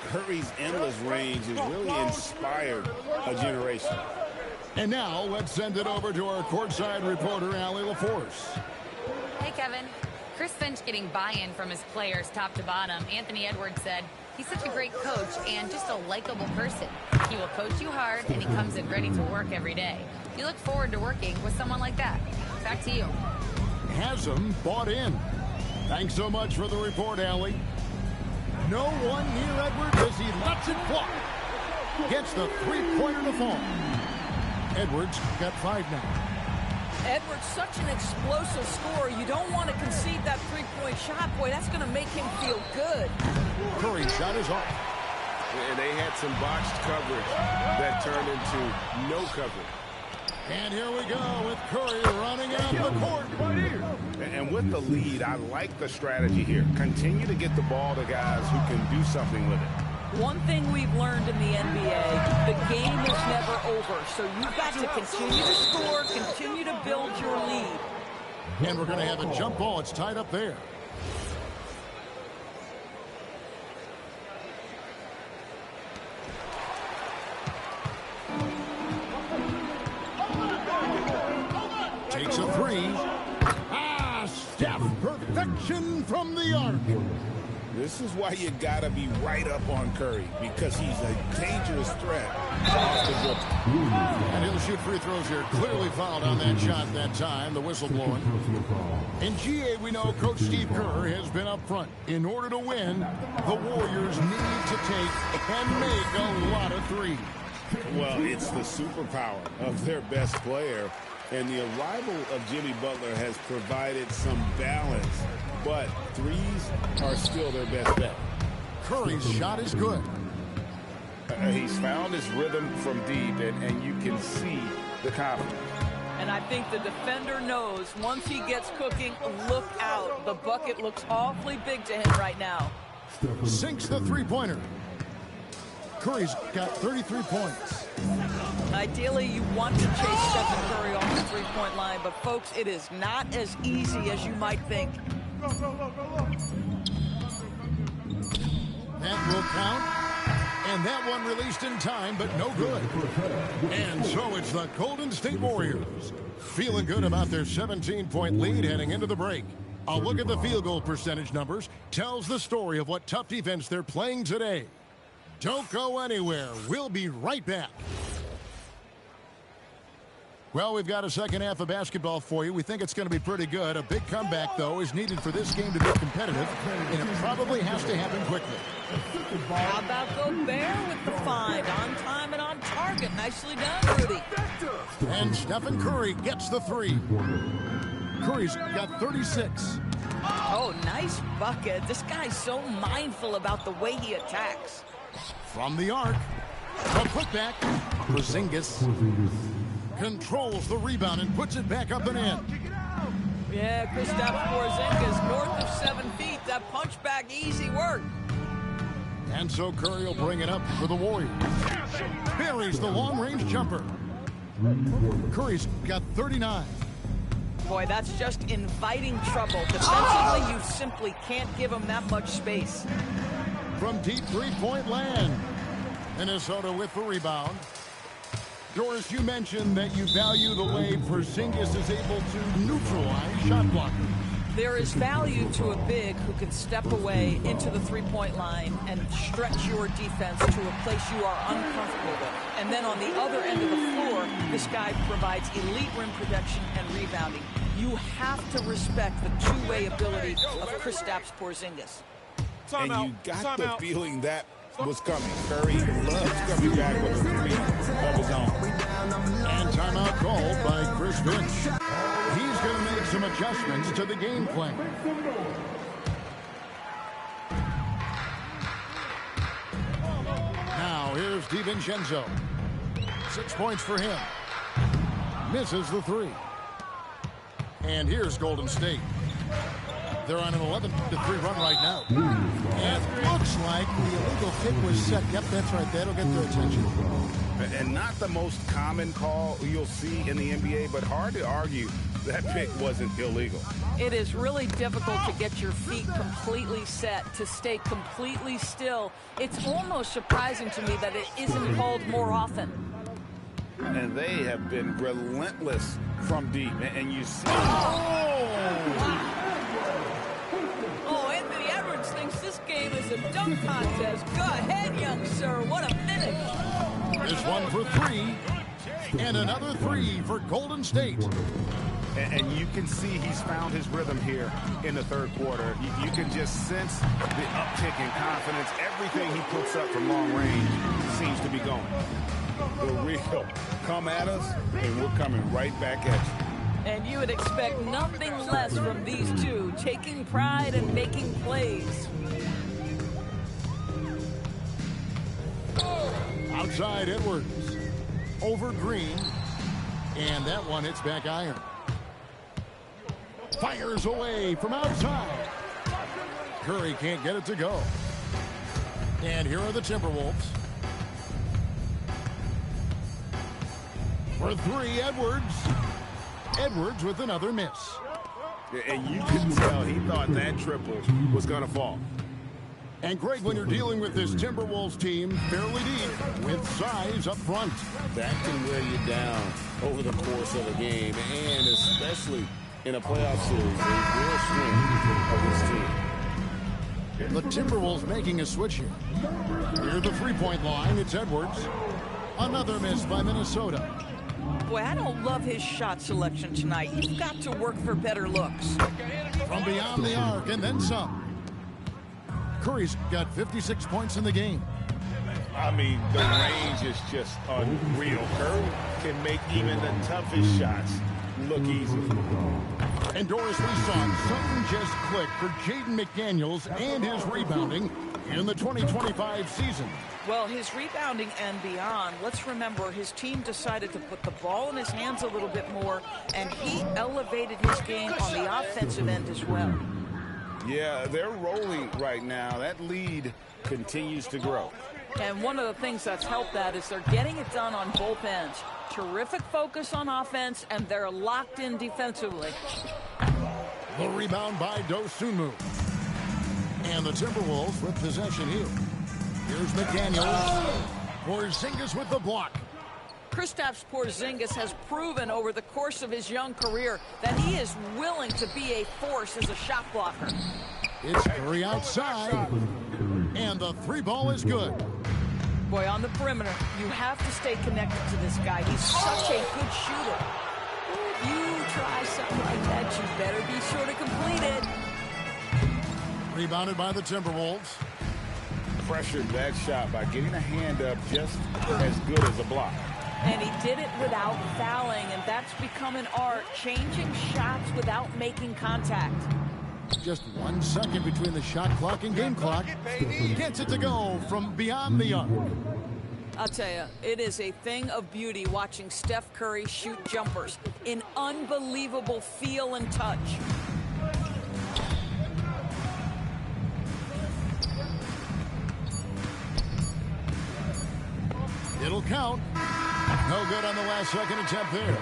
Curry's endless range has really inspired a generation. And now, let's send it over to our courtside reporter, Allie LaForce. Hey, Kevin. Chris Finch getting buy-in from his players top to bottom. Anthony Edwards said, he's such a great coach and just a likable person. He will coach you hard, and he comes in ready to work every day. You look forward to working with someone like that. Back to you. Hasm bought in. Thanks so much for the report, Allie. No one near Edwards as he lets it fly. Gets the three-pointer to fall. Edwards got 5 now. Edwards, such an explosive scorer. You don't want to concede that three-point shot. Boy, that's going to make him feel good. Curry's shot is off. And they had some botched coverage that turned into no coverage. And here we go with Curry running out the court. Right here. And with the lead, I like the strategy here. Continue to get the ball to guys who can do something with it. One thing we've learned in the NBA, the game is never over. So you've got to continue to score, continue to build your lead. And we're going to have a jump ball. It's tied up there. Takes a 3. Steph, perfection from the arc. This is why you gotta be right up on Curry, because he's a dangerous threat off the dribble. And he'll shoot free throws here. Clearly fouled on that shot that time. The whistle blowing. In GA, we know Coach Steve Kerr has been up front. In order to win, the Warriors need to take and make a lot of threes. Well, it's the superpower of their best player. And the arrival of Jimmy Butler has provided some balance. But threes are still their best bet. Curry's shot is good. He's found his rhythm from deep, and you can see the confidence. And I think the defender knows once he gets cooking, look out. The bucket looks awfully big to him right now. Sinks the three-pointer. Curry's got 33 points. Ideally, you want to chase Stephen Curry off the three-point line, but folks, it is not as easy as you might think. That will count. And that one released in time, but no good. And so it's the Golden State Warriors feeling good about their 17-point lead heading into the break. A look at the field goal percentage numbers tells the story of what tough defense they're playing today. Don't go anywhere. We'll be right back. Well, we've got a second half of basketball for you. We think it's going to be pretty good. A big comeback, though, is needed for this game to be competitive, and it probably has to happen quickly. How about Gobert with the find? On time and on target. Nicely done, Rudy. And Stephen Curry gets the 3. Curry's got 36. Oh, nice bucket. This guy's so mindful about the way he attacks. From the arc, a putback. Porzingis controls the rebound and puts it back up and in. Yeah, Kristaps Porzingis north of 7 feet. That punch back, easy work. And so Curry will bring it up for the Warriors. Buries the long-range jumper. Curry's got 39. Boy, that's just inviting trouble. Defensively, you simply can't give him that much space. From deep three-point land. Minnesota with the rebound. Doris, you mentioned that you value the way Porzingis is able to neutralize shot blockers. There is value to a big who can step away into the three-point line and stretch your defense to a place you are uncomfortable with. And then on the other end of the floor, this guy provides elite rim protection and rebounding. You have to respect the two-way ability of Kristaps Porzingis. And you got the feeling that was coming. Curry loves coming back with a 3 of his own. And timeout called by Chris Finch. He's going to make some adjustments to the game plan. Now here's DiVincenzo. 6 points for him. misses the three. And here's Golden State. They're on an 11-3 run right now. And it looks like the illegal kick was set. Yep, that's right. That'll get their attention. And not the most common call you'll see in the NBA, but hard to argue that pick wasn't illegal. It is really difficult to get your feet completely set, to stay completely still. It's almost surprising to me that it isn't called more often. And they have been relentless from deep. And you see... Oh, Anthony Edwards thinks this game is a dunk contest. Go ahead, young sir. What a finish. This one for three. And another three for Golden State. And you can see he's found his rhythm here in the third quarter. You can just sense the uptick in confidence. Everything he puts up from long range seems to be going. The real come at us, and we're coming right back at you. And you would expect nothing less from these two, taking pride and making plays. Outside Edwards. Over Green. And that one hits back iron. Fires away from outside. Curry can't get it to go. And here are the Timberwolves. For three, Edwards. Edwards with another miss. And you can tell he thought that triple was going to fall. And Greg, when you're dealing with this Timberwolves team fairly deep with size up front, that can wear you down over the course of a game, and especially in a playoff series, a real strength of this team. The Timberwolves making a switch here. Near the three-point line, it's Edwards. Another miss by Minnesota. Boy, I don't love his shot selection tonight. You've got to work for better looks. From beyond the arc and then some. Curry's got 56 points in the game. I mean, the range is just unreal. Curry can make even the toughest shots look easy. And Doris, we saw something just click for Jaden McDaniels and his rebounding in the 2025 season. Well, his rebounding and beyond, let's remember his team decided to put the ball in his hands a little bit more, and he elevated his game on the offensive end as well. Yeah, they're rolling right now. That lead continues to grow. And one of the things that's helped that is they're getting it done on both ends. Terrific focus on offense, and they're locked in defensively. The rebound by Dosunmu. And the Timberwolves with possession here. Here's McDaniels. Porzingis with the block. Kristaps Porzingis has proven over the course of his young career that he is willing to be a force as a shot blocker. It's Curry outside. And the three ball is good. Boy, on the perimeter, you have to stay connected to this guy. He's such a good shooter. You try something like that, you better be sure to complete it. Rebounded by the Timberwolves. Pressured that shot by getting a hand up just as good as a block. And he did it without fouling, and that's become an art, changing shots without making contact. Just 1 second between the shot clock and game clock. Gets it to go from beyond the arc. I'll tell you, it is a thing of beauty watching Steph Curry shoot jumpers. An unbelievable feel and touch. It'll count. No good on the last second attempt there.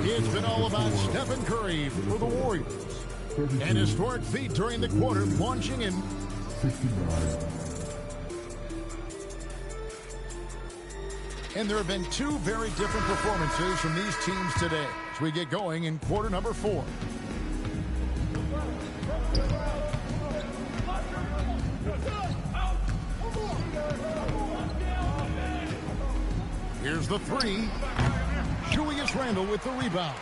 It's been all about Stephen Curry for the Warriors. An historic feat during the quarter, launching in 69. And there have been two very different performances from these teams today as we get going in quarter number 4. Here's the three. Julius Randle with the rebound.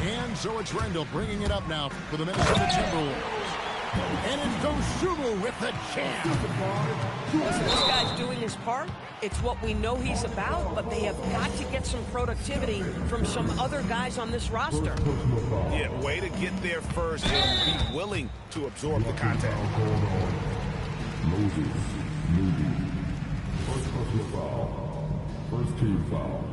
And so it's Randle bringing it up now for the Minnesota Timberwolves. And it's Dosunmu with the jam. Listen, this guy's doing his part. It's what we know he's about, but they have got to get some productivity from some other guys on this roster. Yeah, way to get there first and be willing to absorb the contact. Moses, Moody. First personal foul. First team foul.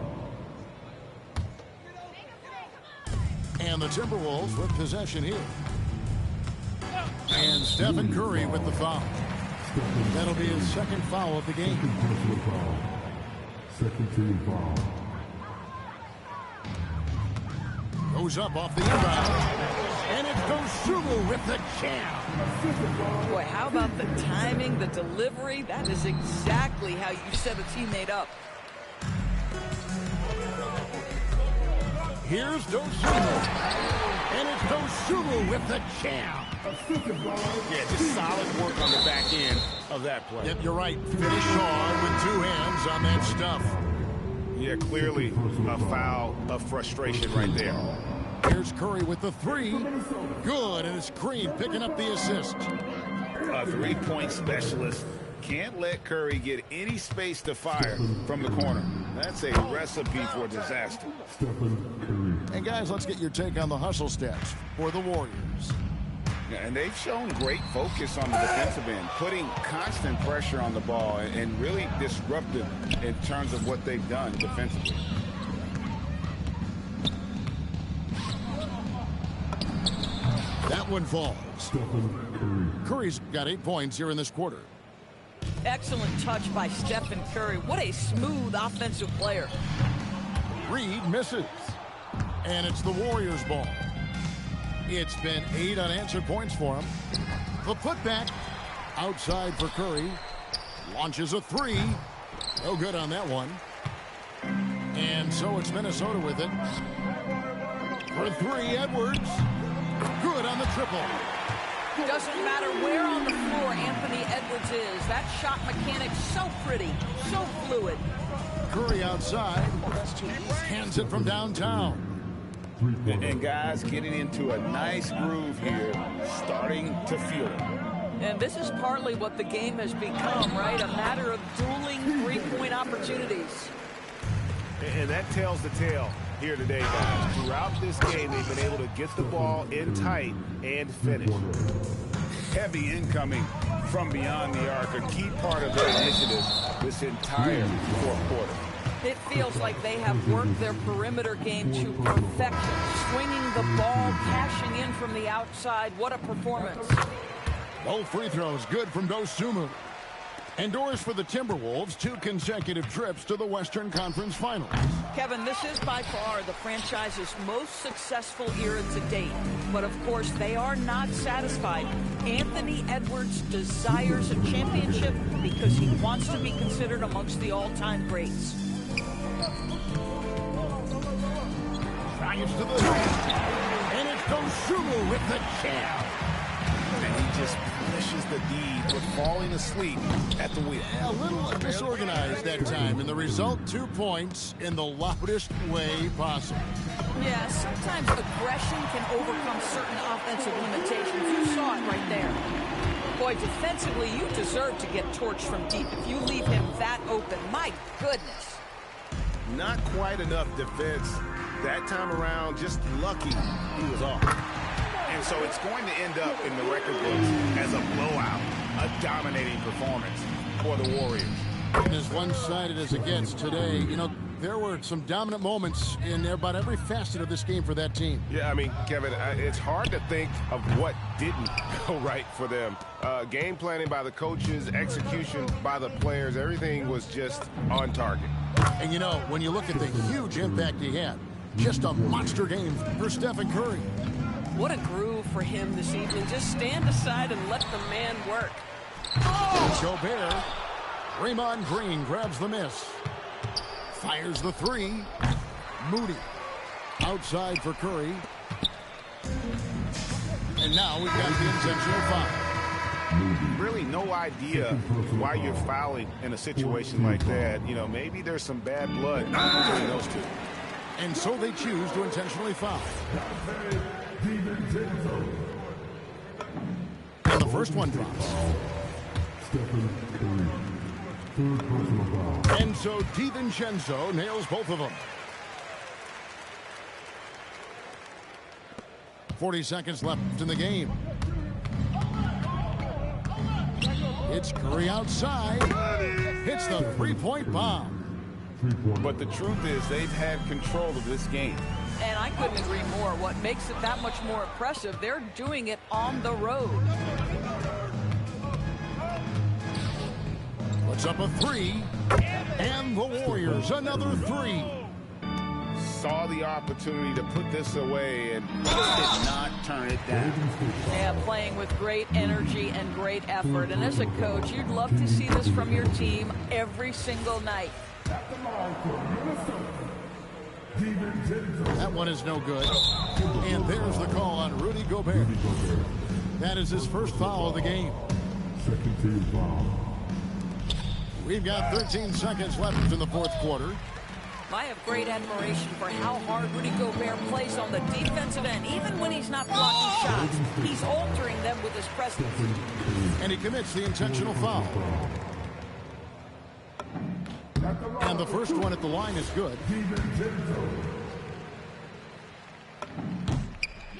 And the Timberwolves with possession here. And Stephen Curry with the foul. That'll be his second foul of the game. Second team foul. Goes up off the inbound. And it's Dosunmu with the jam. Boy, how about the timing, the delivery? That is exactly how you set a teammate up. Here's Dosunmu. And it's Dosunmu with the jam. Yeah, just solid work on the back end of that play. Yep, you're right. Finish hard with two hands on that stuff. Yeah, clearly a foul of frustration right there. Here's Curry with the three. Good, and it's Green picking up the assist. A three-point specialist can't let Curry get any space to fire from the corner. That's a recipe for disaster. And guys, let's get your take on the hustle stats for the Warriors. Yeah, and they've shown great focus on the defensive end, putting constant pressure on the ball and really disruptive in terms of what they've done defensively. That one falls. Curry's got 8 points here in this quarter. Excellent touch by Stephen Curry. What a smooth offensive player. Reed misses. And it's the Warriors' ball. It's been 8 unanswered points for him. The putback outside for Curry. Launches a three. No good on that one. And so it's Minnesota with it. For three, Edwards. Good on the triple. Doesn't matter where on the floor Anthony Edwards is. That shot mechanic so pretty, so fluid. Curry outside. Hands it from downtown. And guys getting into a nice groove here, starting to feel it. And this is partly what the game has become, right? A matter of dueling three-point opportunities. And that tells the tale here today, guys. Throughout this game, they've been able to get the ball in tight and finish. Heavy incoming from beyond the arc, a key part of their initiative this entire fourth quarter. It feels like they have worked their perimeter game to perfection. Swinging the ball, cashing in from the outside. What a performance. Both free throws good from Dosunmu. And doors for the Timberwolves, 2 consecutive trips to the Western Conference Finals. Kevin, this is by far the franchise's most successful era to date. But of course, they are not satisfied. Anthony Edwards desires a championship because he wants to be considered amongst the all-time greats. Tries to the rim. And it's Dosunmu with the jam. And he just finishes the deed with falling asleep at the wheel. A little disorganized that time, and the result, 2 points in the loudest way possible. Yeah, sometimes aggression can overcome certain offensive limitations. You saw it right there. Boy, defensively, you deserve to get torched from deep if you leave him that open. My goodness. Not quite enough defense that time around. Just lucky he was off. And so it's going to end up in the record books as a blowout, a dominating performance for the Warriors. And as one-sided as it gets today, you know, there were some dominant moments in about every facet of this game for that team. Yeah, I mean, Kevin, it's hard to think of what didn't go right for them. Game planning by the coaches, execution by the players, everything was just on target. And, you know, when you look at the huge impact he had, just a monster game for Stephen Curry. What a groove for him this evening. Just stand aside and let the man work. Oh! Gobert. Draymond Green grabs the miss. Fires the three. Moody. Outside for Curry. And now we've got the intentional foul. Really no idea why you're fouling in a situation like that. You know, maybe there's some bad blood between those two. And so they choose to intentionally foul. And the first one drops. And so DiVincenzo nails both of them. 40 seconds left in the game. It's Curry outside. Hits the three-point bomb. But the truth is they've had control of this game. And I couldn't agree more. What makes it that much more impressive, they're doing it on the road. Puts up a 3. And the Warriors, another 3. Saw the opportunity to put this away and just did not turn it down. Yeah, playing with great energy and great effort. And as a coach, you'd love to see this from your team every single night. That one is no good. And there's the call on Rudy Gobert. That is his first foul of the game. Second team foul. We've got 13 seconds left in the fourth quarter. I have great admiration for how hard Rudy Gobert plays on the defensive end. Even when he's not blocking shots, he's altering them with his presence. And he commits the intentional foul. And the first one at the line is good.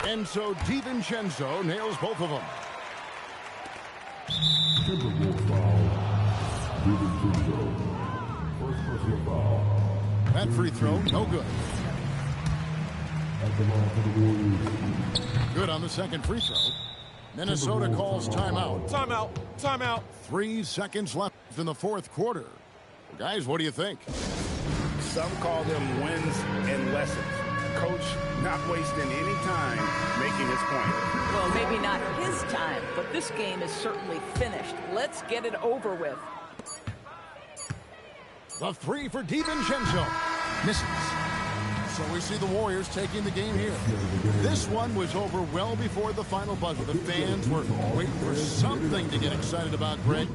And so DiVincenzo nails both of them. First personal foul. That free throw, no good. Good on the second free throw. Minnesota calls timeout. Timeout. Timeout. 3 seconds left in the fourth quarter. Guys, what do you think? Some call them wins and lessons. Coach not wasting any time making his point. Well, maybe not his time, but this game is certainly finished. Let's get it over with. The 3 for DiVincenzo. Misses. So we see the Warriors taking the game here. This one was over well before the final buzzer. The fans were waiting for something to get excited about, Greg.